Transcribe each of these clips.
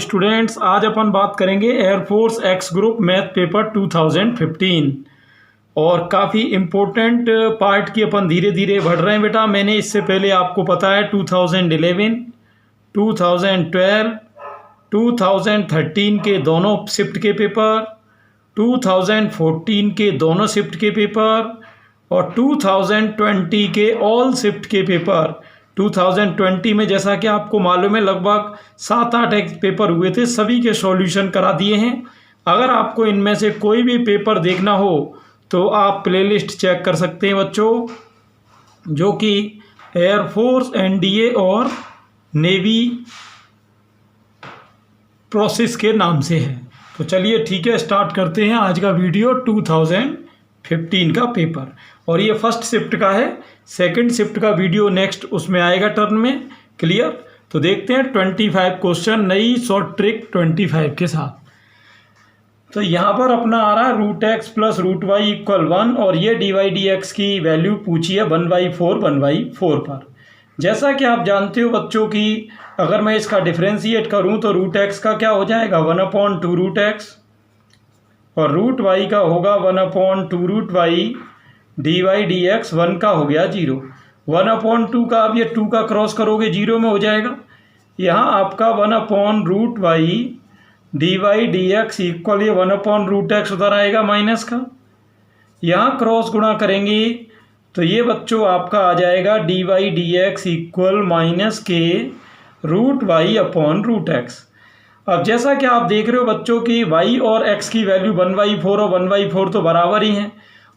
Students, आज अपन बात करेंगे air force x group math paper 2015 और काफ़ी इम्पोर्टेंट पार्ट की अपन धीरे धीरे बढ़ रहे हैं बेटा। मैंने इससे पहले आपको पता है 2011, 2012, 2013 के दोनों शिफ्ट के पेपर, 2014 के दोनों शिफ्ट के पेपर और 2020 के ऑल शिफ्ट के पेपर। 2020 में जैसा कि आपको मालूम है लगभग 7-8 पेपर हुए थे, सभी के सॉल्यूशन करा दिए हैं। अगर आपको इनमें से कोई भी पेपर देखना हो तो आप प्लेलिस्ट चेक कर सकते हैं बच्चों, जो कि एयरफोर्स, एनडीए और नेवी प्रोसेस के नाम से है। तो चलिए ठीक है, स्टार्ट करते हैं आज का वीडियो। 2015 का पेपर और ये फर्स्ट शिफ्ट का है। सेकंड शिफ्ट का वीडियो नेक्स्ट उसमें आएगा टर्न में। क्लियर? तो देखते हैं 25 क्वेश्चन नई शॉर्ट ट्रिक 25 के साथ। तो यहाँ पर अपना आ रहा है root x plus root y equal 1 और ये डी वाई डी एक्स की वैल्यू पूछी है 1/4 पर। जैसा कि आप जानते हो बच्चों कि अगर मैं इसका डिफ्रेंशिएट करूँ तो रूट एक्स का क्या हो जाएगा 1/2 रूट एक्स और रूट वाई का होगा 1/2 root y, d Y D x 1 का हो गया 0। 1/2 का अब ये 2 का क्रॉस करोगे 0 में हो जाएगा। यहाँ आपका 1/, root y d Y D x equal ये 1/, रूट एक्स उधर आएगा माइनस का। यहाँ क्रॉस गुणा करेंगे तो ये बच्चों आपका आ जाएगा D Y D x equal minus के root Y upon root X. अब जैसा कि आप देख रहे हो बच्चों कि y और x की वैल्यू 1/4 और 1/4 तो बराबर ही हैं।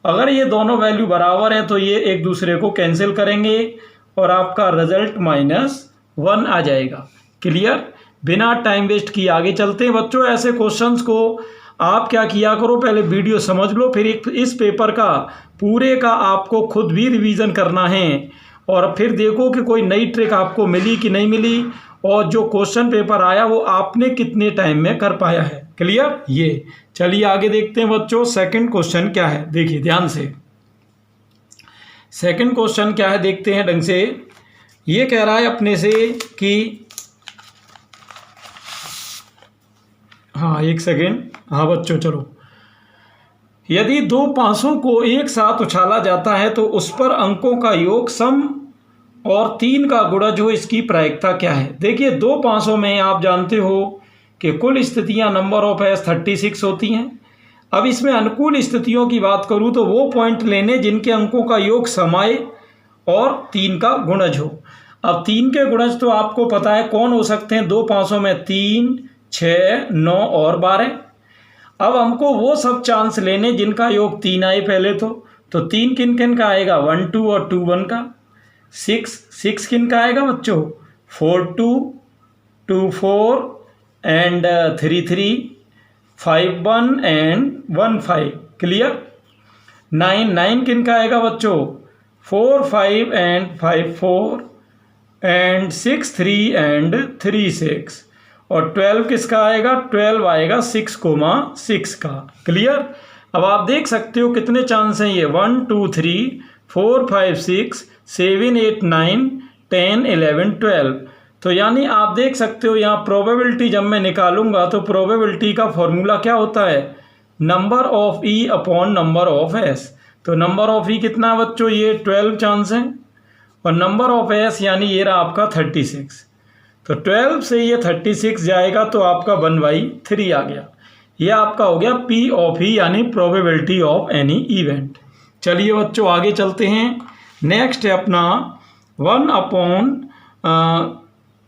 अगर ये दोनों वैल्यू बराबर हैं तो ये एक दूसरे को कैंसिल करेंगे और आपका रिजल्ट -1 आ जाएगा। क्लियर? बिना टाइम वेस्ट किए आगे चलते हैं बच्चों। ऐसे क्वेश्चंस को आप क्या किया करो, पहले वीडियो समझ लो, फिर इस पेपर का पूरे का आपको खुद भी रिवीजन करना है और फिर देखो कि कोई नई ट्रिक आपको मिली कि नहीं मिली और जो क्वेश्चन पेपर आया वो आपने कितने टाइम में कर पाया है। क्लियर? ये चलिए आगे देखते हैं बच्चों। सेकंड क्वेश्चन क्या है, देखिए ध्यान से। सेकंड क्वेश्चन क्या है देखते हैं ढंग से। ये कह रहा है अपने से कि हाँ एक सेकेंड, हाँ बच्चों चलो। यदि दो पासों को एक साथ उछाला जाता है तो उस पर अंकों का योग सम और 3 का गुणज हो, इसकी प्रायिकता क्या है। देखिए दो पासों में आप जानते हो कि कुल स्थितियां नंबर ऑफ एस 36 होती हैं। अब इसमें अनुकूल स्थितियों की बात करूं तो वो पॉइंट लेने जिनके अंकों का योग सम आए और 3 का गुणज हो। अब 3 के गुणज तो आपको पता है कौन हो सकते हैं, दो पासों में 3, 6, 9 और 12। अब हमको वो सब चांस लेने जिनका योग 3 आए पहले तो 3 किन किन का आएगा 1 2 और 2 1 का। 6 किन का आएगा बच्चों 4 2 2 4 एंड 3 3 5 1 एंड 1 5। क्लियर? 9 किन का आएगा बच्चों 4 5 एंड 5 4 एंड 6 3 एंड 3 6 और 12 किसका आएगा 12 आएगा 6,6 का। क्लियर? अब आप देख सकते हो कितने चांस हैं ये 1 2 3 4 5 6 7 8 9 10 11 12। तो यानी आप देख सकते हो यहाँ प्रोबेबिलिटी जब मैं निकालूंगा तो प्रोबेबिलिटी का फॉर्मूला क्या होता है number of E upon number of S. तो नंबर ऑफ ई कितना बच्चों ये 12 चांस है और नंबर ऑफ एस यानी ये रहा आपका 36। तो 12 से ये 36 जाएगा तो आपका 1/3 आ गया। ये आपका हो गया पी ऑफ ई यानी प्रोबेबिलिटी ऑफ एनी इवेंट। चलिए बच्चों आगे चलते हैं। नेक्स्ट है अपना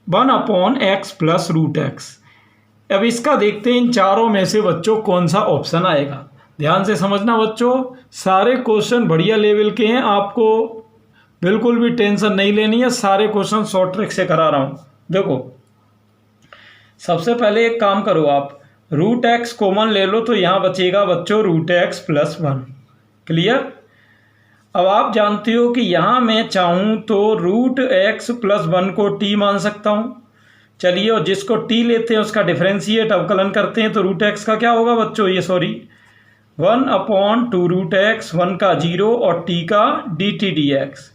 1/(x प्लस रूट एक्स)। अब इसका देखते हैं इन चारों में से बच्चों कौन सा ऑप्शन आएगा। ध्यान से समझना बच्चों, सारे क्वेश्चन बढ़िया लेवल के हैं, आपको बिल्कुल भी टेंशन नहीं लेनी है। सारे क्वेश्चन शॉर्ट ट्रिक से करा रहा हूँ। देखो सबसे पहले एक काम करो, आप रूट एक्स कॉमन ले लो तो यहाँ बचेगा बच्चों रूट एक्स प्लस 1। क्लियर? अब आप जानते हो कि यहाँ मैं चाहूँ तो रूट एक्स प्लस 1 को टी मान सकता हूँ। चलिए और जिसको टी लेते हैं उसका डिफरेंशिएट अवकलन करते हैं तो रूट एक्स का क्या होगा बच्चों 1/2 रूट एक्स, 1 का 0 और टी का डी टी डी एक्स।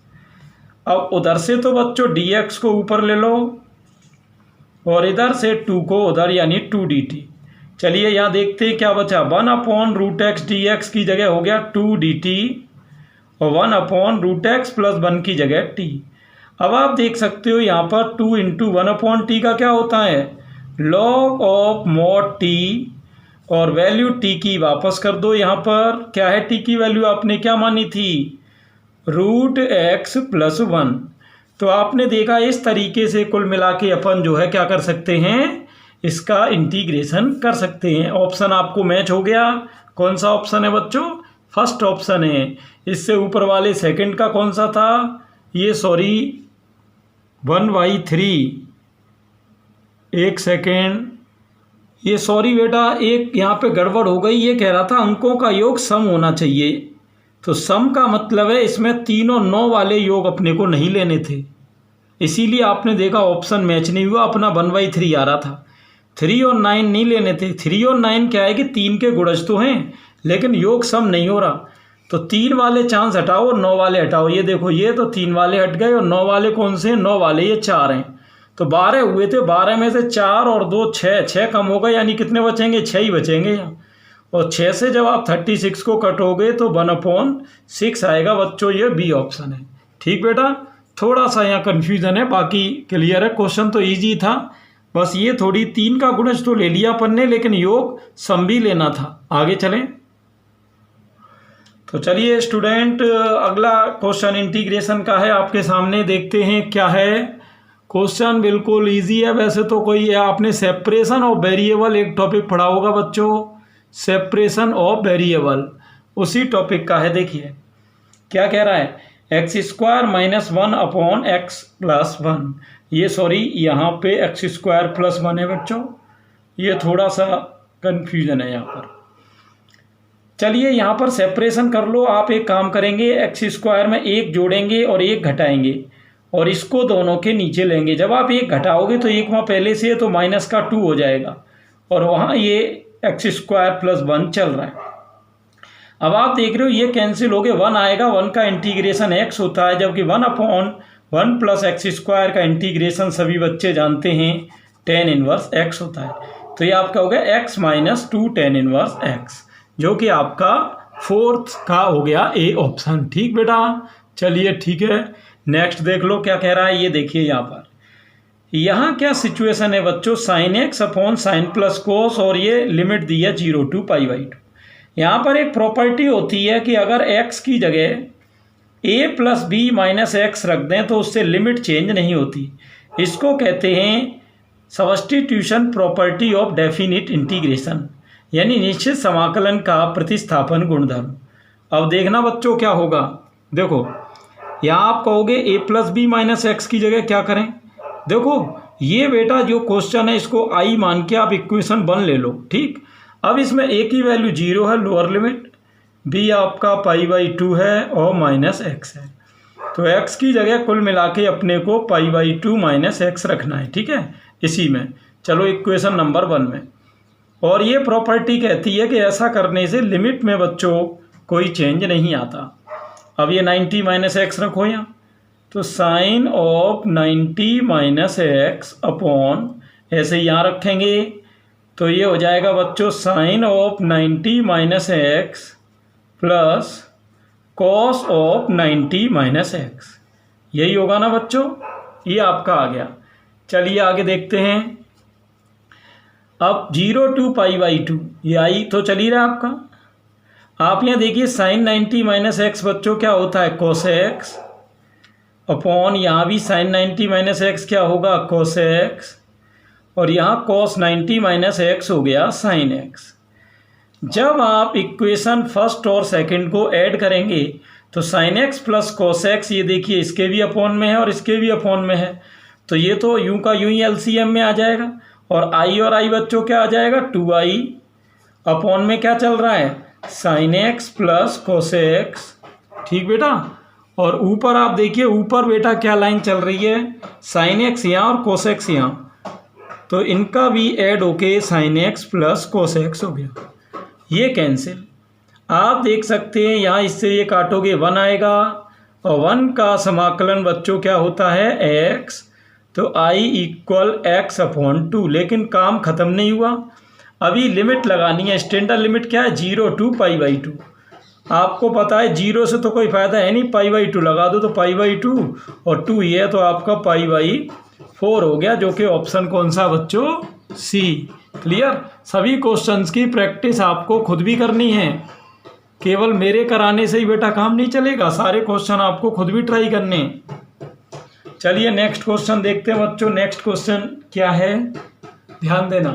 अब उधर से तो बच्चों डी एक्स को ऊपर ले लो और इधर से 2 को उधर यानी 2dt। चलिए यहाँ देखते हैं क्या बचा। 1/√x dx की जगह हो गया 2dt और 1/√x + 1 की जगह t। अब आप देख सकते हो यहाँ पर 2 × 1/t का क्या होता है, log ऑफ mod t, और वैल्यू t की वापस कर दो। यहाँ पर क्या है, t की वैल्यू आपने क्या मानी थी, √x + 1। तो आपने देखा इस तरीके से कुल मिला के अपन जो है क्या कर सकते हैं, इसका इंटीग्रेशन कर सकते हैं। ऑप्शन आपको मैच हो गया। कौन सा ऑप्शन है बच्चों, फर्स्ट ऑप्शन है। इससे ऊपर वाले सेकंड का कौन सा था, ये सॉरी 1/3, एक सेकेंड, ये सॉरी बेटा एक यहाँ पे गड़बड़ हो गई। ये कह रहा था अंकों का योग सम होना चाहिए, तो सम का मतलब है इसमें 3 और 9 वाले योग अपने को नहीं लेने थे, इसीलिए आपने देखा ऑप्शन मैच नहीं हुआ, अपना 1/3 आ रहा था। 3 और 9 नहीं लेने थे। 3 और 9 क्या है कि 3 के गुणज तो हैं लेकिन योग सम नहीं हो रहा, तो 3 वाले चांस हटाओ और 9 वाले हटाओ। ये देखो ये तो 3 वाले हट गए और 9 वाले कौन से हैं, 9 वाले ये 4 हैं, तो 12 हुए थे। 12 में से 4 और 2 6, 6 कम होगा यानी कितने बचेंगे, 6 ही बचेंगे यहाँ। और 6 से जब आप 36 को कटोगे तो 1/6 आएगा बच्चों, ये बी ऑप्शन है। ठीक बेटा, थोड़ा सा यहाँ कन्फ्यूजन है, बाकी क्लियर है। क्वेश्चन तो ईजी था, बस ये थोड़ी 3 का गुणज तो ले लिया अपन ने लेकिन योग सम भी लेना था। आगे चलें। तो चलिए स्टूडेंट, अगला क्वेश्चन इंटीग्रेशन का है आपके सामने, देखते हैं क्या है। क्वेश्चन बिल्कुल इजी है वैसे तो। कोई आपने सेपरेशन ऑफ वेरिएबल एक टॉपिक पढ़ा होगा बच्चों, सेपरेशन ऑफ वेरिएबल, उसी टॉपिक का है। देखिए क्या कह रहा है, x² - 1/x + 1। ये सॉरी यहाँ पे x² + 1 है बच्चों, ये थोड़ा सा कन्फ्यूजन है यहाँ पर। चलिए यहाँ पर सेपरेशन कर लो। आप एक काम करेंगे, x² में 1 जोड़ेंगे और 1 घटाएंगे और इसको दोनों के नीचे लेंगे। जब आप 1 घटाओगे तो 1 वहाँ पहले से है तो -2 हो जाएगा और वहाँ ये x² + 1 चल रहा है। अब आप देख रहे हो ये कैंसिल हो गए, 1 आएगा, 1 का इंटीग्रेशन x होता है, जबकि 1/1 + x² का इंटीग्रेशन सभी बच्चे जानते हैं tan 1x होता है। तो ये आपका हो गया x - 2 tan 1x, जो कि आपका 4th का हो गया ए ऑप्शन। ठीक बेटा, चलिए ठीक है, नेक्स्ट देख लो क्या कह रहा है। ये देखिए यहाँ क्या सिचुएशन है बच्चों, sin x / sin + cos, और ये लिमिट दी है 0 to π/2। यहाँ पर एक प्रॉपर्टी होती है कि अगर x की जगह a + b - x रख दें तो उससे लिमिट चेंज नहीं होती। इसको कहते हैं substitution property of definite integration, यानी निश्चित समाकलन का प्रतिस्थापन गुणधर्म। अब देखना बच्चों क्या होगा, देखो यहाँ आप कहोगे a + b - x की जगह क्या करें। देखो ये बेटा जो क्वेश्चन है इसको i मान के आप इक्वेशन 1 ले लो। ठीक, अब इसमें a की वैल्यू 0 है लोअर लिमिट, b आपका π/2 है और -x है, तो x की जगह कुल मिला के अपने को π/2 - x रखना है। ठीक है, इसी में चलो इक्वेशन नंबर 1 में। और ये प्रॉपर्टी कहती है कि ऐसा करने से लिमिट में बच्चों कोई चेंज नहीं आता। अब ये 90 - x रखो यहाँ, तो sin ऑफ 90 - x अपॉन ऐसे यहाँ रखेंगे तो ये हो जाएगा बच्चों sin of 90 - x plus cos of 90 - x। यही होगा ना बच्चों, ये आपका आ गया। चलिए आगे देखते हैं। अब 0 to π/2 ये आई तो चल ही रहा आपका। आप यहाँ देखिए sin 90 - x बच्चों क्या होता है, cos x अपॉन यहाँ भी sin 90 - x क्या होगा, cos x, और यहाँ cos 90 - x हो गया sin x। जब आप इक्वेशन फर्स्ट और सेकंड को ऐड करेंगे तो sin x + cos x, ये देखिए इसके भी अपॉन में है और इसके भी अपॉन में है, तो ये तो यूं का यूं ही LCM में आ जाएगा। और i और i बच्चों क्या आ जाएगा, 2i अपॉन में क्या चल रहा है, sin x + cos x। ठीक बेटा, और ऊपर आप देखिए ऊपर बेटा क्या लाइन चल रही है, sin x यहाँ और cos x यहाँ, तो इनका भी ऐड होके sin x + cos x हो गया। ये कैंसिल, आप देख सकते हैं यहाँ इससे ये काटोगे 1 आएगा और 1 का समाकलन बच्चों क्या होता है x, तो आई इक्वल एक्स अपॉन 2, लेकिन काम ख़त्म नहीं हुआ, अभी लिमिट लगानी है। स्टैंडर्ड लिमिट क्या है? 0 to π/2। आपको पता है 0 से तो कोई फ़ायदा है नहीं, π/2 लगा दो तो π/2 और 2 ही है तो आपका π/4 हो गया, जो कि ऑप्शन कौन सा बच्चों? सी। क्लियर? सभी क्वेश्चंस की प्रैक्टिस आपको खुद भी करनी है, केवल मेरे कराने से ही बेटा काम नहीं चलेगा, सारे क्वेश्चन आपको खुद भी ट्राई करने। चलिए नेक्स्ट क्वेश्चन देखते हैं बच्चों। नेक्स्ट क्वेश्चन क्या है, ध्यान देना।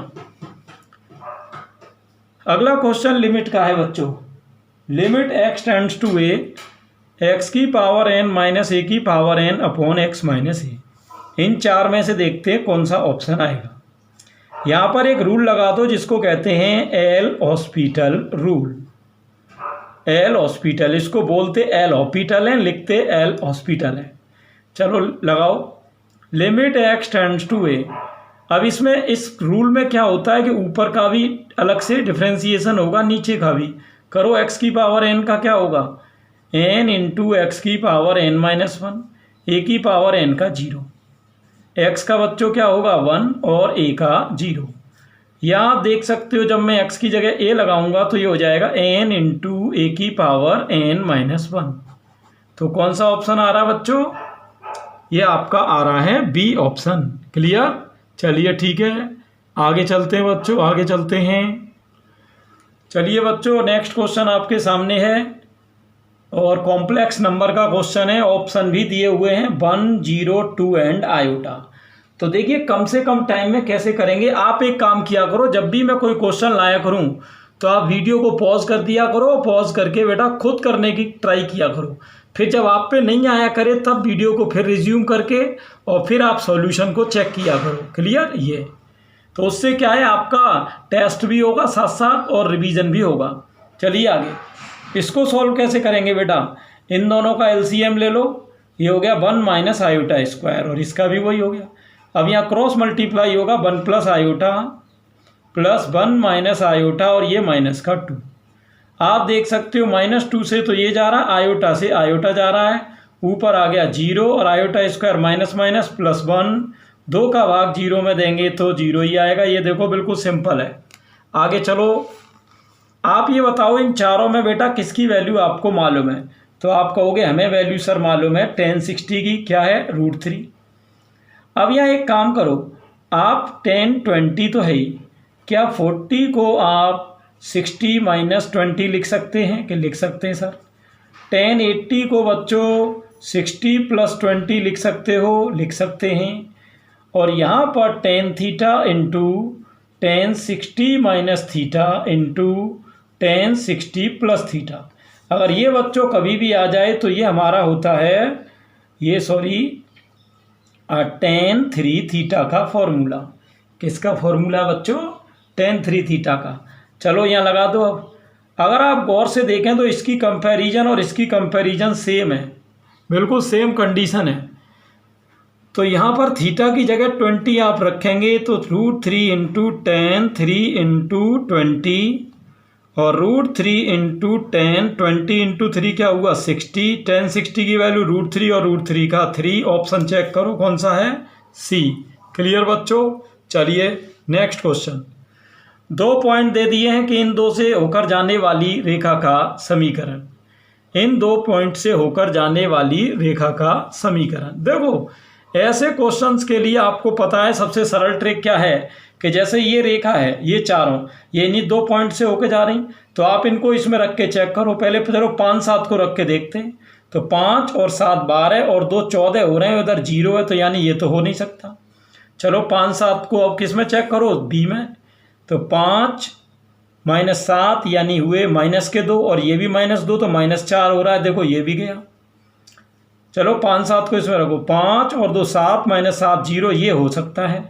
अगला क्वेश्चन लिमिट का है बच्चों। Limit x tends to a, x की पावर n माइनस a की power n upon x minus a। इन चार में से देखते हैं कौन सा ऑप्शन आएगा। यहाँ पर एक रूल लगा दो जिसको कहते हैं L hospital rule. L hospital, इसको बोलते एल हॉस्पिटल है, लिखते एल हॉस्पिटल है। चलो लगाओ। Limit x tends to a। अब इसमें इस रूल में क्या होता है कि ऊपर का भी अलग से डिफ्रेंसिएशन होगा, नीचे का भी। करो, x की पावर n का क्या होगा? n इंटू एक्स की पावर n माइनस 1, a की पावर n का 0। x का बच्चों क्या होगा? 1 और a का 0। या आप देख सकते हो जब मैं x की जगह a लगाऊंगा तो ये हो जाएगा n इंटू a की पावर n माइनस 1। तो कौन सा ऑप्शन आ रहा है बच्चों? ये आपका आ रहा है बी ऑप्शन। क्लियर? चलिए ठीक है, आगे चलते हैं बच्चों, आगे चलते हैं। चलिए बच्चों नेक्स्ट क्वेश्चन आपके सामने है और कॉम्प्लेक्स नंबर का क्वेश्चन है। ऑप्शन भी दिए हुए हैं 1, 0, 2 एंड आयोटा। तो देखिए कम से कम टाइम में कैसे करेंगे। आप एक काम किया करो, जब भी मैं कोई क्वेश्चन लाया करूं तो आप वीडियो को पॉज कर दिया करो, पॉज करके बेटा खुद करने की ट्राई किया करो। फिर जब आप पे नहीं आया करे तब वीडियो को फिर रिज्यूम करके और फिर आप सॉल्यूशन को चेक किया करो। क्लियर? ये तो उससे क्या है, आपका टेस्ट भी होगा साथ साथ और रिवीजन भी होगा। चलिए आगे, इसको सॉल्व कैसे करेंगे बेटा? इन दोनों का एलसीएम ले लो, ये हो गया 1 माइनस आयोटा स्क्वायर और इसका भी वही हो गया। अब यहाँ क्रॉस मल्टीप्लाई होगा 1 plus iota plus 1 minus iota और ये माइनस का 2। आप देख सकते हो -2 से तो ये जा रहा है, आयोटा से आयोटा जा रहा है, ऊपर आ गया 0 और iota square minus minus plus 1, 2 का भाग 0 में देंगे तो 0 ही आएगा। ये देखो बिल्कुल सिंपल है। आगे चलो, आप ये बताओ इन चारों में बेटा किसकी वैल्यू आपको मालूम है? तो आप कहोगे हमें वैल्यू सर मालूम है tan 60 की, क्या है? √3। अब यहाँ एक काम करो, आप tan 20 तो है ही, क्या 40 को आप 60 माइनस 20 लिख सकते हैं? कि लिख सकते हैं सर। tan 80 को बच्चों 60 प्लस 20 लिख सकते हो? लिख सकते हैं। और यहाँ पर tan theta into tan 60 minus theta into tan 60 plus theta. अगर ये बच्चों कभी भी आ जाए तो ये हमारा होता है, ये सॉरी tan 3 थीटा का फॉर्मूला। किसका फॉर्मूला बच्चों? tan 3 थीटा का। चलो यहाँ लगा दो। अब अगर आप गौर से देखें तो इसकी कंपैरिजन और इसकी कंपैरिजन सेम है, बिल्कुल सेम कंडीशन है। तो यहाँ पर थीटा की जगह 20 आप रखेंगे तो √3 इंटू tan 3 इंटू 20 और √3 इंटू tan 20 इंटू 3 क्या हुआ? 60। tan 60 की वैल्यू √3 और √3 का 3। ऑप्शन चेक करो कौन सा है? सी। क्लियर बच्चों? चलिए नेक्स्ट क्वेश्चन। 2 पॉइंट दे दिए हैं कि इन दो से होकर जाने वाली रेखा का समीकरण। इन 2 पॉइंट से होकर जाने वाली रेखा का समीकरण। देखो ऐसे क्वेश्चंस के लिए आपको पता है सबसे सरल ट्रिक क्या है कि जैसे ये रेखा है, ये चारों ये इन्हीं 2 पॉइंट से होकर जा रही, तो आप इनको इसमें रख के चेक करो। पहले चलो 5, 7 को रख के देखते हैं। तो 5 और 7 12 और 2 14 हो रहे हैं, उधर 0 है तो यानी ये तो हो नहीं सकता। चलो 5, 7 को अब किस में चेक करो? बी में। तो 5 माइनस 7 यानी हुए माइनस के 2 और ये भी -2 तो -4 हो रहा है। देखो ये भी गया। चलो 5, 7 को इसमें रखो, 5 और 2 7 -7 0, ये हो सकता है।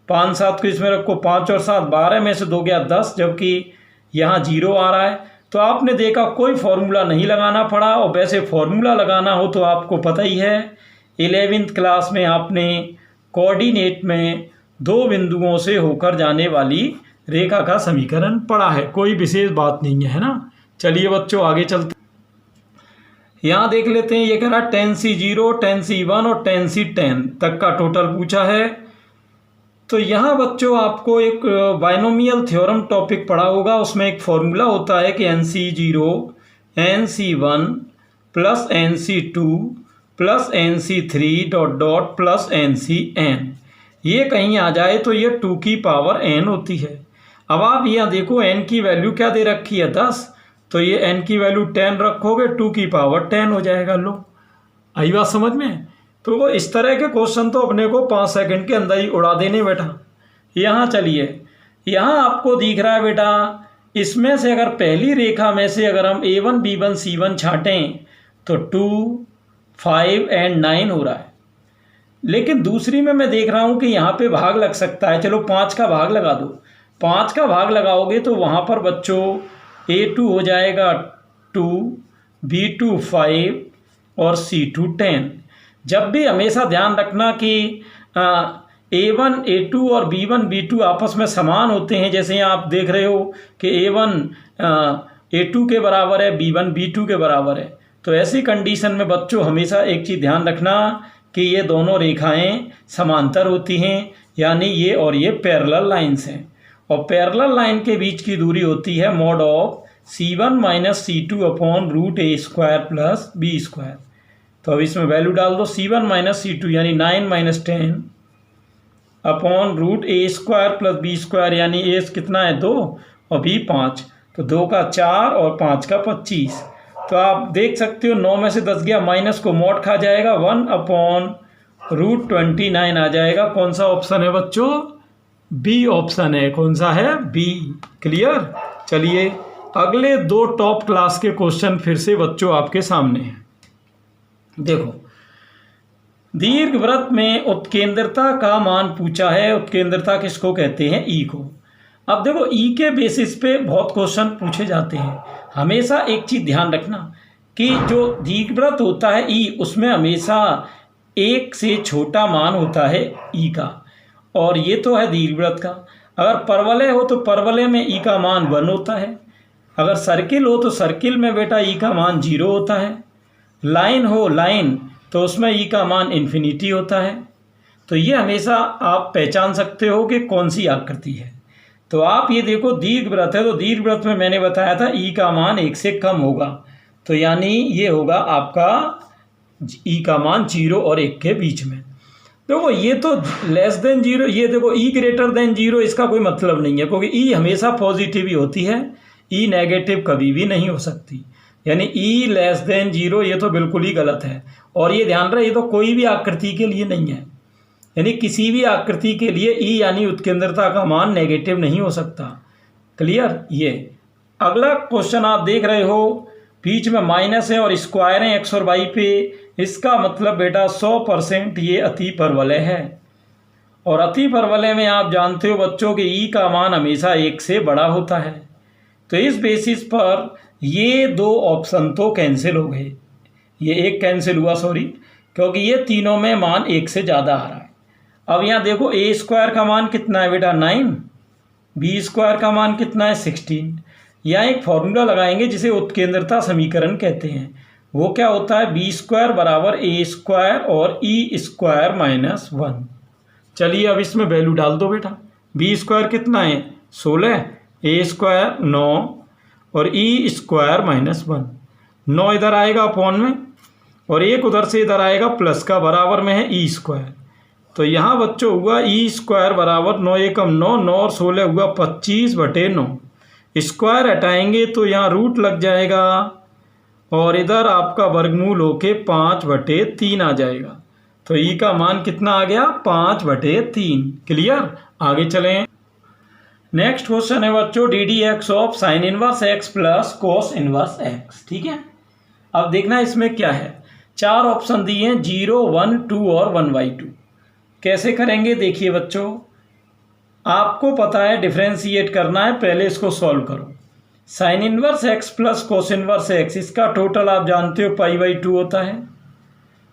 5, 7 को इसमें रखो, 5 और 7 12 में से 2 गया 10, जबकि यहाँ 0 आ रहा है। तो आपने देखा कोई फॉर्मूला नहीं लगाना पड़ा। और वैसे फॉर्मूला लगाना हो तो आपको पता ही है 11वीं क्लास में आपने कोऑर्डिनेट में 2 बिंदुओं से होकर जाने वाली रेखा का समीकरण पढ़ा है, कोई विशेष बात नहीं है ना। चलिए बच्चों आगे चलते। यहाँ देख लेते हैं, ये कह रहा है tan C0, tan C1 और tan C10 तक का टोटल पूछा है। तो यहाँ बच्चों आपको एक बाइनोमियल थ्योरम टॉपिक पढ़ा होगा, उसमें एक फॉर्मूला होता है कि NC0 NC1 plus NC2 plus NC3 dot dot plus NCn, ये कहीं आ जाए तो ये 2 की पावर n होती है। अब आप यहाँ देखो n की वैल्यू क्या दे रखी है 10, तो ये n की वैल्यू 10 रखोगे 2 की पावर 10 हो जाएगा। लो आई बात समझ में। तो वो इस तरह के क्वेश्चन तो अपने को 5 सेकंड के अंदर ही उड़ा देने बेटा। यहाँ चलिए, यहाँ आपको दिख रहा है बेटा, इसमें से अगर पहली रेखा में से अगर हम A1 B1 C1 छाटें तो 2 5 एंड 9 हो रहा है। लेकिन दूसरी में मैं देख रहा हूँ कि यहाँ पे भाग लग सकता है, चलो 5 का भाग लगा दो। 5 का भाग लगाओगे तो वहाँ पर बच्चों A2 हो जाएगा 2, B2 5 और C2 10। जब भी हमेशा ध्यान रखना कि A1 A2 और B1 B2 आपस में समान होते हैं। जैसे यहाँ आप देख रहे हो कि A1 A2 के बराबर है, B1 B2 के बराबर है। तो ऐसी कंडीशन में बच्चों हमेशा एक चीज़ ध्यान रखना कि ये दोनों रेखाएं समांतर होती हैं, यानी ये और ये पैरेलल लाइंस हैं। और पैरेलल लाइन के बीच की दूरी होती है mod of C1 minus C2 upon root A square plus B square. तो अब इसमें वैल्यू डाल दो, C1 माइनस C2 यानी 9 minus 10 upon root A square plus B square, यानी A कितना है 2 और B 5, तो 2 का 4 और 5 का 25। तो आप देख सकते हो 9 में से 10 गया, माइनस को मॉड खा जाएगा, 1 अपॉन रूट 29 आ जाएगा। कौन सा ऑप्शन है बच्चों? बी ऑप्शन है। कौन सा है? बी। क्लियर। चलिए अगले 2 टॉप क्लास के क्वेश्चन फिर से बच्चों आपके सामने हैं। देखो, दीर्घवृत्त में उत्केंद्रता का मान पूछा है। उत्केंद्रता किसको कहते हैं? ई को। अब देखो ई के बेसिस पे बहुत क्वेश्चन पूछे जाते हैं। हमेशा एक चीज़ ध्यान रखना कि जो दीर्घवृत्त होता है ई, उसमें हमेशा 1 से छोटा मान होता है ई का, और ये तो है दीर्घवृत्त का। अगर परवलय हो तो परवलय में ई का मान 1 होता है। अगर सर्किल हो तो सर्किल में बेटा ई का मान 0 होता है। लाइन हो लाइन तो उसमें ई का मान इन्फिनिटी होता है। तो ये हमेशा आप पहचान सकते हो कि कौन सी आकृति है। तो आप ये देखो दीर्घवृत्त है, तो दीर्घवृत्त में मैंने बताया था ई का मान 1 से कम होगा, तो यानी ये होगा आपका ई का मान 0 और 1 के बीच में। देखो ये तो लेस देन 0, ये देखो ई ग्रेटर देन 0, इसका कोई मतलब नहीं है, क्योंकि ई हमेशा पॉजिटिव ही होती है, ई नेगेटिव कभी भी नहीं हो सकती। यानी ई लेस देन 0 ये तो बिल्कुल ही गलत है। और ये ध्यान रहे, ये तो कोई भी आकृति के लिए नहीं है, यानी किसी भी आकृति के लिए ई यानी उत्केंद्रता का मान नेगेटिव नहीं हो सकता। क्लियर। ये अगला क्वेश्चन आप देख रहे हो, बीच में माइनस है और स्क्वायर है एक्स और वाई पे, इसका मतलब बेटा 100% ये अति परवलय है। और अति परवलय में आप जानते हो बच्चों कि ई का मान हमेशा 1 से बड़ा होता है। तो इस बेसिस पर ये 2 ऑप्शन तो कैंसिल हो गए, ये एक कैंसिल हुआ सॉरी, क्योंकि ये तीनों में मान 1 से ज़्यादा आ रहा है। अब यहाँ देखो ए स्क्वायर का मान कितना है बेटा 9, बी स्क्वायर का मान कितना है 16। यहाँ एक फॉर्मूला लगाएंगे जिसे उत्केंद्रता समीकरण कहते हैं। वो क्या होता है? बी स्क्वायर बराबर ए स्क्वायर और ई स्क्वायर माइनस 1। चलिए अब इसमें वैल्यू डाल दो बेटा। बी स्क्वायर कितना है 16, ए स्क्वायर 9 और ई स्क्वायर माइनस 1। 9 इधर आएगा अपॉन में और 1 उधर से इधर आएगा प्लस का, बराबर में है ई स्क्वायर। तो यहाँ बच्चों हुआ ई स्क्वायर बराबर 9 एकम 9, 9 और 16 हुआ 25/9। स्क्वायर हटाएंगे तो यहाँ रूट लग जाएगा और इधर आपका वर्गमूल होके 5/3 आ जाएगा। तो ई का मान कितना आ गया? 5/3। क्लियर। आगे चलें। नेक्स्ट क्वेश्चन है बच्चों D D x of sine inverse x plus cos inverse x. ठीक है। अब देखना इसमें क्या है। 4 ऑप्शन दिए हैं, 0, 1, 2 और 1/2। कैसे करेंगे देखिए बच्चों, आपको पता है डिफ्रेंशिएट करना है, पहले इसको सॉल्व करो। Sine inverse x plus cos inverse x, इसका टोटल आप जानते हो π/2 होता है।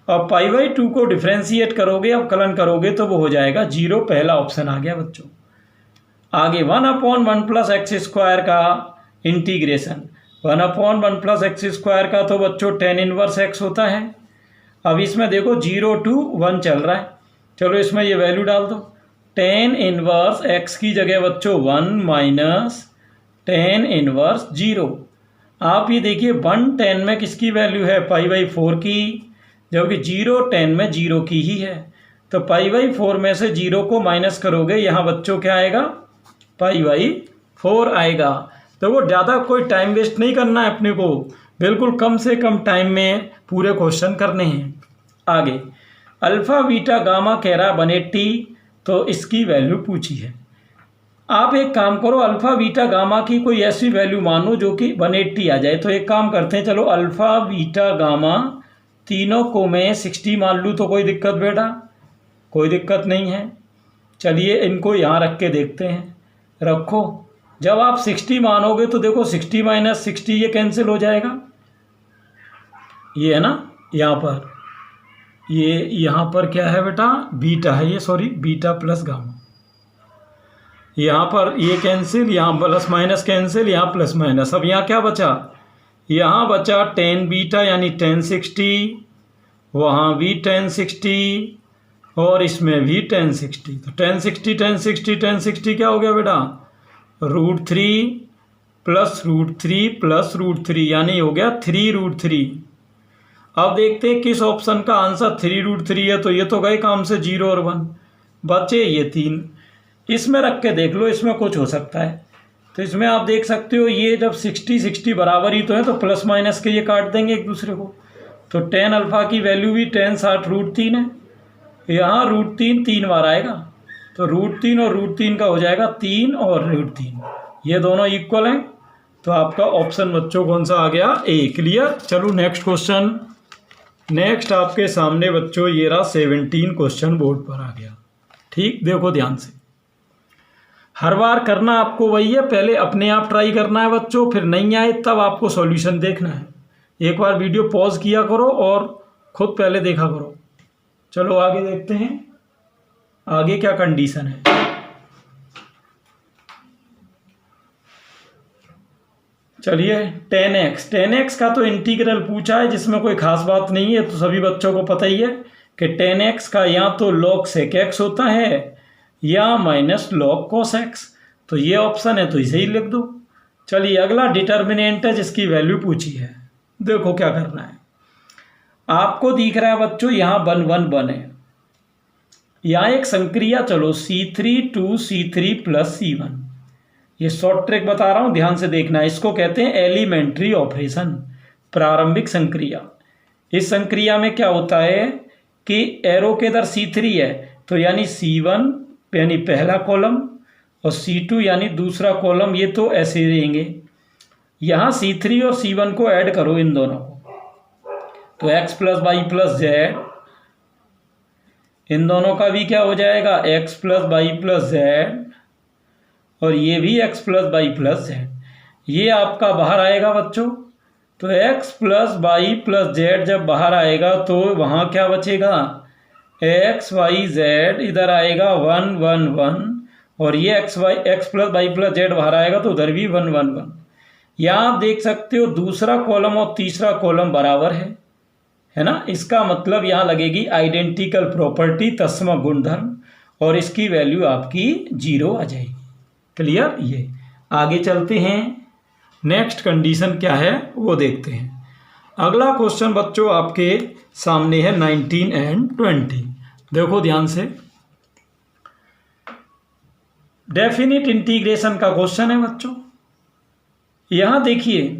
और π/2 को डिफ्रेंशिएट करोगे, अवकलन करोगे तो वो हो जाएगा 0। पहला ऑप्शन आ गया बच्चों। आगे 1/1 + x² का इंटीग्रेशन, 1/1 + x² का तो बच्चों tan इनवर्स x होता है। अब इसमें देखो 0 to 1 चल रहा है, चलो इसमें ये वैल्यू डाल दो। tan इनवर्स x की जगह बच्चों 1 माइनस tan इनवर्स 0। आप ये देखिए 1 tan में किसकी वैल्यू है, π/4 की, जबकि 0 tan में 0 की ही है। तो π/4 में से 0 को माइनस करोगे, यहाँ बच्चों क्या आएगा, π/4 आएगा। तो वो ज़्यादा कोई टाइम वेस्ट नहीं करना है अपने को, बिल्कुल कम से कम टाइम में पूरे क्वेश्चन करने हैं। आगे अल्फ़ा बीटा गामा कह रहा है 180, तो इसकी वैल्यू पूछी है। आप एक काम करो, अल्फ़ा बीटा गामा की कोई ऐसी वैल्यू मानो जो कि 180 आ जाए। तो एक काम करते हैं, चलो अल्फ़ा बीटा गामा तीनों को मैं 60 मान लूँ तो कोई दिक्कत बेटा, कोई दिक्कत नहीं है। चलिए इनको यहाँ रख के देखते हैं, रखो। जब आप 60 मानोगे तो देखो 60 - 60 ये कैंसिल हो जाएगा, ये है ना, यहाँ पर ये यहाँ पर क्या है बेटा, बीटा है ये, सॉरी बीटा प्लस गामा, यहाँ पर ये कैंसिल, यहाँ प्लस माइनस कैंसिल, यहाँ प्लस माइनस। अब यहाँ क्या बचा, यहाँ बचा tan बीटा यानी tan 60, वहाँ भी tan 60 और इसमें भी tan 60। तो tan 60 tan 60 tan 60 क्या हो गया बेटा, √3 + √3 + √3 यानी हो गया 3√3। अब देखते हैं किस ऑप्शन का आंसर 3√3 है। तो ये तो गए काम से 0 और 1, बचे ये 3। इसमें रख के देख लो, इसमें कुछ हो सकता है। तो इसमें आप देख सकते हो ये जब 60 बराबर ही तो है, तो प्लस माइनस के ये काट देंगे एक दूसरे को। तो tan अल्फ़ा की वैल्यू भी tan 60 √3 है, यहाँ √3 3 बार आएगा, तो √3 और √3 का हो जाएगा 3 और √3, ये दोनों इक्वल हैं। तो आपका ऑप्शन बच्चों कौन सा आ गया, ए। क्लियर। चलो नेक्स्ट क्वेश्चन। नेक्स्ट आपके सामने बच्चों ये रहा 17 क्वेश्चन बोर्ड पर आ गया। ठीक, देखो ध्यान से, हर बार करना आपको वही है, पहले अपने आप ट्राई करना है बच्चों, फिर नहीं आए तब आपको सॉल्यूशन देखना है। एक बार वीडियो पॉज किया करो और खुद पहले देखा करो। चलो आगे देखते हैं, आगे क्या कंडीशन है। चलिए tan x का तो इंटीग्रल पूछा है, जिसमें कोई खास बात नहीं है, तो सभी बच्चों को पता ही है कि tan x का या तो log sec x होता है या -log cos x। तो ये ऑप्शन है, तो इसे ही लिख दो। चलिए अगला डिटर्मिनेंट है जिसकी वैल्यू पूछी है। देखो क्या करना है, आपको दिख रहा है बच्चों यहाँ 1 1 1 है, यहाँ एक संक्रिया चलो C3 2 C3 + C1। ये शॉर्ट ट्रिक बता रहा हूँ, ध्यान से देखना। इसको कहते हैं एलिमेंट्री ऑपरेशन, प्रारंभिक संक्रिया। इस संक्रिया में क्या होता है कि एरो के इधर C3 है, तो यानी C1 यानी पहला कॉलम और C2 यानी दूसरा कॉलम, ये तो ऐसे रहेंगे। यहाँ C3 और C1 को ऐड करो इन दोनों को, तो x + y + z, इन दोनों का भी क्या हो जाएगा, x + y + z, और ये भी x + y + z। ये आपका बाहर आएगा बच्चों। तो x + y + z जब बाहर आएगा तो वहाँ क्या बचेगा, x y z इधर आएगा 1 1 1, और ये x + y + z बाहर आएगा तो उधर भी 1 1 1। यहाँ आप देख सकते हो दूसरा कॉलम और तीसरा कॉलम बराबर है ना। इसका मतलब यहाँ लगेगी आइडेंटिकल प्रॉपर्टी, तस्मा गुणधर्म, और इसकी वैल्यू आपकी 0 आ जाएगी। क्लियर। ये आगे चलते हैं, नेक्स्ट कंडीशन क्या है वो देखते हैं। अगला क्वेश्चन बच्चों आपके सामने है 19 और 20। देखो ध्यान से, डेफिनिट इंटीग्रेशन का क्वेश्चन है बच्चों। यहाँ देखिए,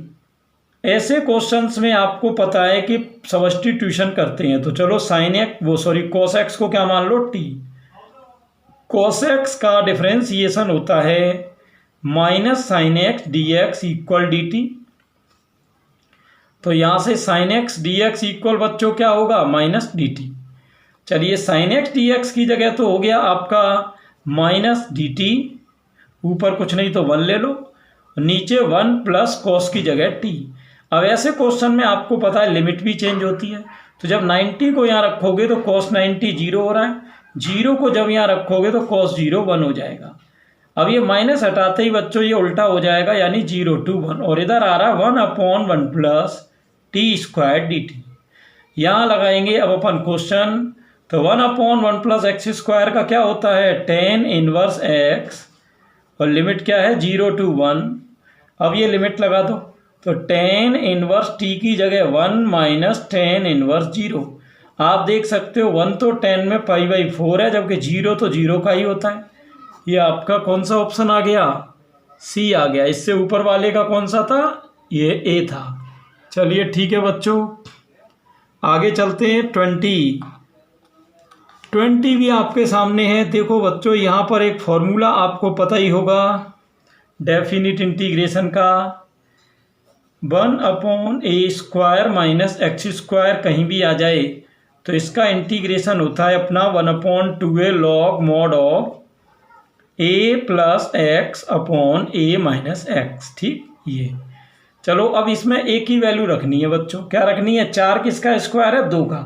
ऐसे क्वेश्चंस में आपको पता है कि सब्स्टिट्यूशन करते हैं। तो चलो cos x को क्या मान लो t। cos x का डिफरेंशिएशन होता है -sin x dx = dt। तो यहाँ से sin x dx इक्वल बच्चों क्या होगा, -dt। चलिए sin x dx की जगह तो हो गया आपका -dt, ऊपर कुछ नहीं तो 1 ले लो, नीचे 1 + cos की जगह t। अब ऐसे क्वेश्चन में आपको पता है लिमिट भी चेंज होती है। तो जब 90 को यहाँ रखोगे तो cos 90 0 हो रहा है, 0 को जब यहाँ रखोगे तो cos 0 1 हो जाएगा। अब ये माइनस हटाते ही बच्चों ये उल्टा हो जाएगा, यानी 0 to 1, और इधर आ रहा 1/1 प्लस t² dt। यहाँ लगाएंगे अब अपन क्वेश्चन, तो 1/1 प्लस x² का क्या होता है, tan इनवर्स x, और लिमिट क्या है 0 to 1। अब ये लिमिट लगा दो, तो tan इनवर्स t की जगह 1 माइनस tan इनवर्स 0। आप देख सकते हो 1 तो tan में π/4 है, जबकि 0 तो 0 का ही होता है। ये आपका कौन सा ऑप्शन आ गया, सी आ गया। इससे ऊपर वाले का कौन सा था, ये ए था। चलिए ठीक है बच्चों, आगे चलते हैं। 20 भी आपके सामने है। देखो बच्चों, यहाँ पर एक फॉर्मूला आपको पता ही होगा डेफिनिट इंटीग्रेशन का, 1/a² माइनस x²। कहीं भी आ जाए तो इसका इंटीग्रेशन होता है अपना 1/2a log mod of a plus x upon a minus x। ठीक, ये चलो अब इसमें a की वैल्यू रखनी है बच्चों। क्या रखनी है, 4 किसका स्क्वायर है, 2 का,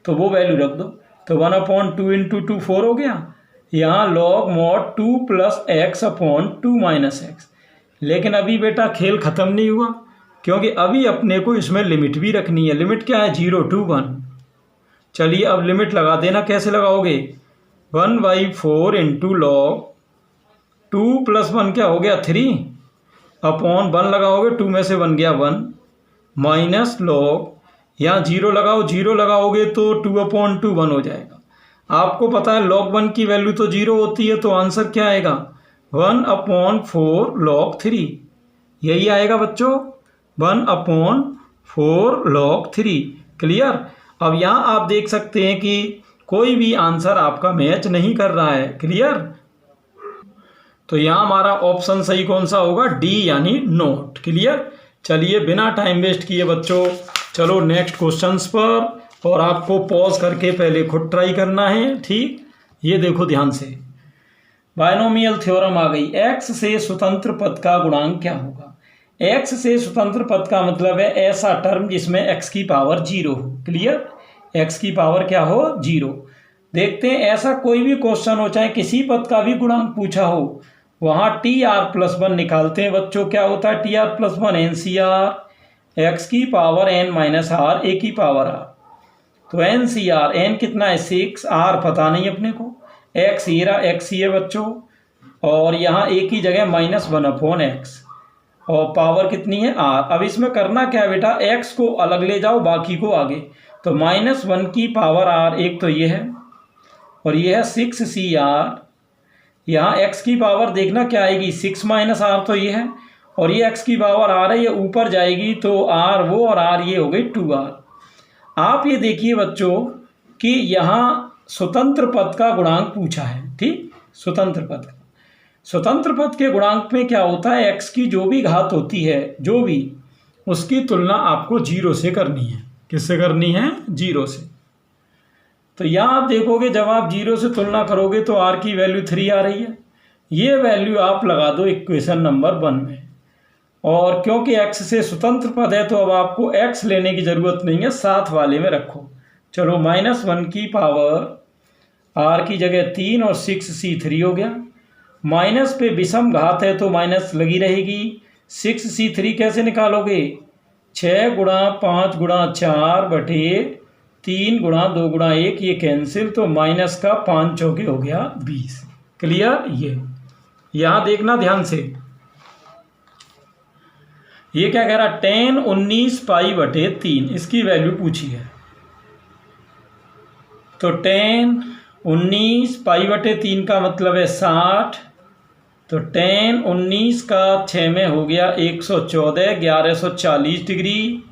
तो वो वैल्यू रख दो। तो 1/2 इंटू 2 4 हो गया। यहाँ log mod 2 plus x upon 2 minus x। लेकिन अभी बेटा खेल ख़त्म नहीं हुआ, क्योंकि अभी अपने को इसमें लिमिट भी रखनी है। लिमिट क्या है, 0 to 1। चलिए अब लिमिट लगा देना। कैसे लगाओगे, 1/4 इंटू लॉग 2 प्लस 1 क्या हो गया 3 अपॉन 1 लगाओगे, 2 में से 1 गया 1 माइनस लॉग, यहाँ 0 लगाओ, 0 लगाओगे तो 2/2 1 हो जाएगा। आपको पता है log 1 की वैल्यू तो 0 होती है, तो आंसर क्या आएगा 1/4 log 3। यही आएगा बच्चों, 1/4 log 3। क्लियर। अब यहाँ आप देख सकते हैं कि कोई भी आंसर आपका मैच नहीं कर रहा है। क्लियर। तो यहाँ हमारा ऑप्शन सही कौन सा होगा, डी यानी नोट। क्लियर। चलिए बिना टाइम वेस्ट किए बच्चों चलो नेक्स्ट क्वेश्चंस पर, और आपको पॉज करके पहले खुद ट्राई करना है। ठीक, ये देखो ध्यान से, बायनोमियल थ्योरम आ गई। x से स्वतंत्र पद का गुणांक क्या होगा। x से स्वतंत्र पद का मतलब है ऐसा टर्म जिसमें x की पावर 0 हो। क्लियर, x की पावर क्या हो 0। देखते हैं ऐसा कोई भी क्वेश्चन हो, चाहे किसी पद का भी गुणांक पूछा हो, वहाँ TR+1 निकालते हैं बच्चों। क्या होता है TR+1, NCR, x की power n minus r, a की पावर r। तो NCR, n कितना है 6, r पता नहीं अपने को, x ये रहा, x ये बच्चों, और यहाँ a की जगह -1/x, और पावर कितनी है r। अब इसमें करना क्या है बेटा, x को अलग ले जाओ, बाकी को आगे। तो -1 की पावर r, एक तो ये है, और ये है 6CR। यहाँ x की पावर देखना क्या आएगी, 6 माइनस r, तो ये है, और ये x की पावर r है, ये ऊपर जाएगी तो r वो, और r ये हो गई 2r। आप ये देखिए बच्चों कि यहाँ स्वतंत्र पद का गुणांक पूछा है। ठीक, स्वतंत्र पद का, स्वतंत्र पद के गुणांक में क्या होता है, x की जो भी घात होती है, जो भी, उसकी तुलना आपको 0 से करनी है। किससे करनी है, 0 से। तो यहाँ आप देखोगे जब आप 0 से तुलना करोगे तो r की वैल्यू 3 आ रही है। ये वैल्यू आप लगा दो इक्वेशन नंबर 1 में, और क्योंकि x से स्वतंत्र पद है तो अब आपको x लेने की ज़रूरत नहीं है, साथ वाले में रखो। चलो -1 की पावर r की जगह 3 और 6c3 हो गया। माइनस पे विषम घात है तो माइनस लगी रहेगी। 6c3 कैसे निकालोगे, 6 गुणा 5 गुणा 4 बटे 3 गुणा 2 गुणा 1, ये कैंसिल, तो माइनस का 5 चौके हो गया 20। क्लियर। ये यहाँ देखना ध्यान से, ये क्या कह रहा, tan 19 π/3, इसकी वैल्यू पूछी है। तो tan 19 π/3 का मतलब है 60, तो tan 19 का 6 में हो गया 114, 1140 डिग्री।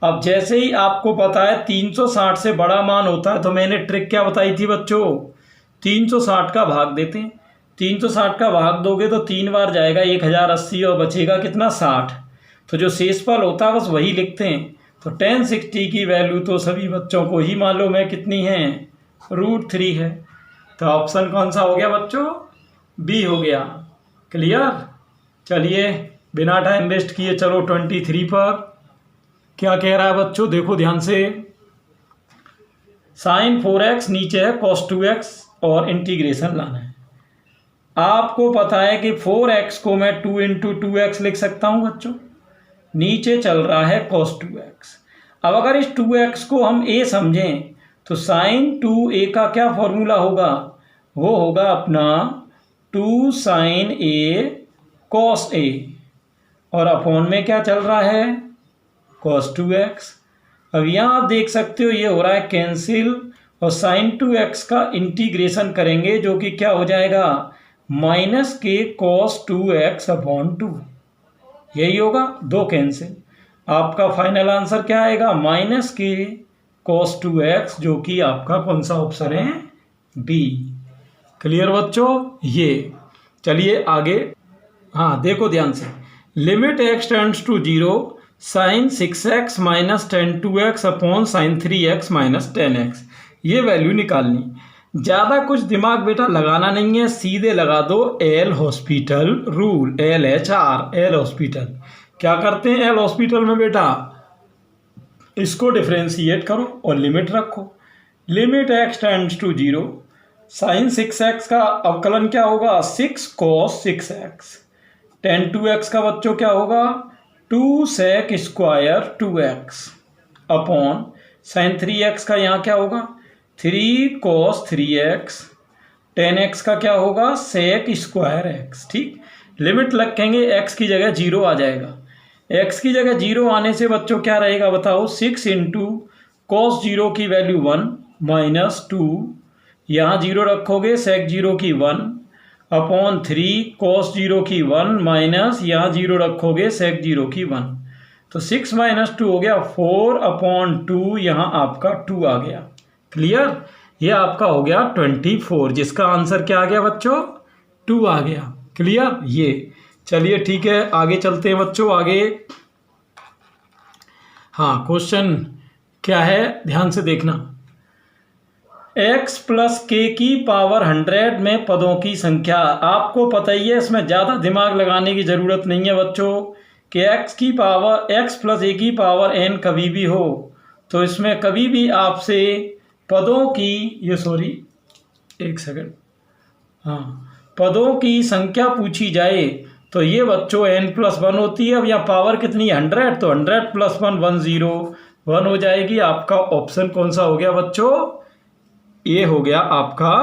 अब जैसे ही आपको पता है 360 से बड़ा मान होता है, तो मैंने ट्रिक क्या बताई थी बच्चों, 360 का भाग देते हैं। 360 का भाग दोगे तो 3 बार जाएगा 1080, और बचेगा कितना 60। तो जो शेषफल होता है बस वही लिखते हैं। तो tan 60 की वैल्यू तो सभी बच्चों को ही मालूम है कितनी है, √3 है। तो ऑप्शन कौन सा हो गया बच्चों, बी हो गया। क्लियर। चलिए बिना टाइम वेस्ट किए चलो 23 पर क्या कह रहा है बच्चों, देखो ध्यान से। sin 4x नीचे है cos 2x, और इंटीग्रेशन लाना है। आपको पता है कि 4x को मैं 2 इंटू 2x लिख सकता हूँ बच्चों। नीचे चल रहा है cos 2x। अब अगर इस 2x को हम a समझें तो sin 2a का क्या फॉर्मूला होगा, वो होगा अपना 2 sin a cos a, और अपॉन में क्या चल रहा है cos 2x। अब यहाँ आप देख सकते हो ये हो रहा है कैंसिल, और sin 2x का इंटीग्रेशन करेंगे जो कि क्या हो जाएगा -k cos 2x अपॉन 2, यही होगा, दो कैंसिल। आपका फाइनल आंसर क्या आएगा -k cos 2x, जो कि आपका कौन सा ऑप्शन है, बी। क्लियर बच्चों, ये चलिए आगे। हाँ देखो ध्यान से, limit x tends to 0 sin 6x minus 10 2x अपॉन sin 3x माइनस 10x, ये वैल्यू निकालनी। ज़्यादा कुछ दिमाग बेटा लगाना नहीं है, सीधे लगा दो L hospital rule, LHR, L hospital. क्या करते हैं एल हॉस्पिटल में बेटा, इसको डिफ्रेंशिएट करो और लिमिट रखो। Limit x tends to 0 sin 6x का अवकलन क्या होगा 6 cos 6x, 10 2x का बच्चों क्या होगा 2 sec स्क्वायर 2x अपॉन sin 3x का यहाँ क्या होगा 3 cos 3x, 10x का क्या होगा sec स्क्वायर x। ठीक, लिमिट रखेंगे, x की जगह 0 आ जाएगा। x की जगह 0 आने से बच्चों क्या रहेगा बताओ, 6 इंटू cos 0 की वैल्यू 1 माइनस 2, यहाँ 0 रखोगे sec 0 की 1 अपॉन 3 cos 0 की 1 माइनस यहाँ 0 रखोगे sec 0 की 1, तो 6 माइनस 2 हो गया 4 अपॉन 2, यहाँ आपका 2 आ गया। क्लियर, ये आपका हो गया 24, जिसका आंसर क्या आ गया बच्चों 2 आ गया। क्लियर, ये चलिए ठीक है आगे चलते हैं बच्चों। आगे हाँ क्वेश्चन क्या है ध्यान से देखना, x प्लस k की पावर 100 में पदों की संख्या। आपको पता ही है, इसमें ज़्यादा दिमाग लगाने की ज़रूरत नहीं है बच्चों कि x प्लस a की पावर n कभी भी हो तो इसमें कभी भी आपसे पदों की हाँ पदों की संख्या पूछी जाए तो ये बच्चों n+1 होती है। अब यहाँ पावर कितनी 100, तो 100 + 1 101 हो जाएगी। आपका ऑप्शन कौन सा हो गया बच्चों, ये हो गया आपका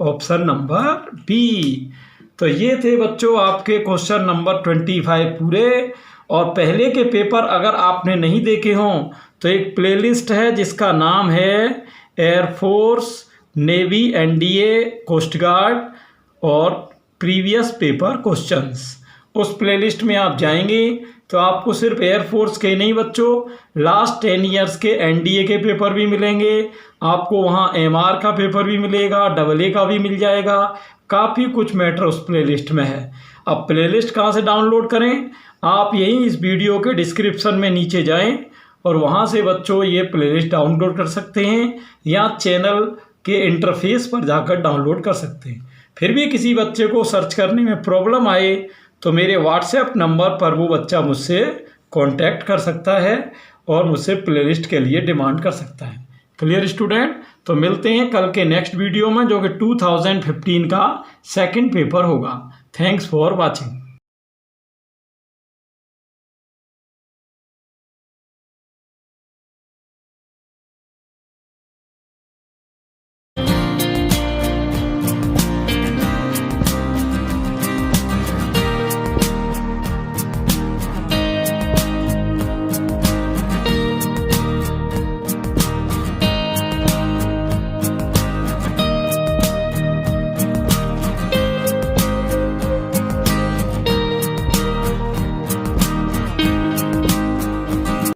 ऑप्शन नंबर बी। तो ये थे बच्चों आपके क्वेश्चन नंबर 25 पूरे। और पहले के पेपर अगर आपने नहीं देखे हों तो एक प्लेलिस्ट है जिसका नाम है air force, navy, NDA, coast guard और प्रीवियस पेपर क्वेश्चंस। उस प्लेलिस्ट में आप जाएंगे तो आपको सिर्फ एयरफोर्स के नहीं बच्चों, लास्ट 10 ईयर्स के NDA के पेपर भी मिलेंगे, आपको वहाँ MR का पेपर भी मिलेगा, AA का भी मिल जाएगा, काफ़ी कुछ मैटर उस प्लेलिस्ट में है। अब प्लेलिस्ट कहाँ से डाउनलोड करें, आप यहीं इस वीडियो के डिस्क्रिप्शन में नीचे जाएं और वहाँ से बच्चों ये प्लेलिस्ट डाउनलोड कर सकते हैं, या चैनल के इंटरफेस पर जाकर डाउनलोड कर सकते हैं। फिर भी किसी बच्चे को सर्च करने में प्रॉब्लम आए तो मेरे व्हाट्सएप नंबर पर वो बच्चा मुझसे कांटेक्ट कर सकता है और मुझसे प्लेलिस्ट के लिए डिमांड कर सकता है। क्लियर स्टूडेंट, तो मिलते हैं कल के नेक्स्ट वीडियो में जो कि 2015 का सेकंड पेपर होगा। Thanks for watching.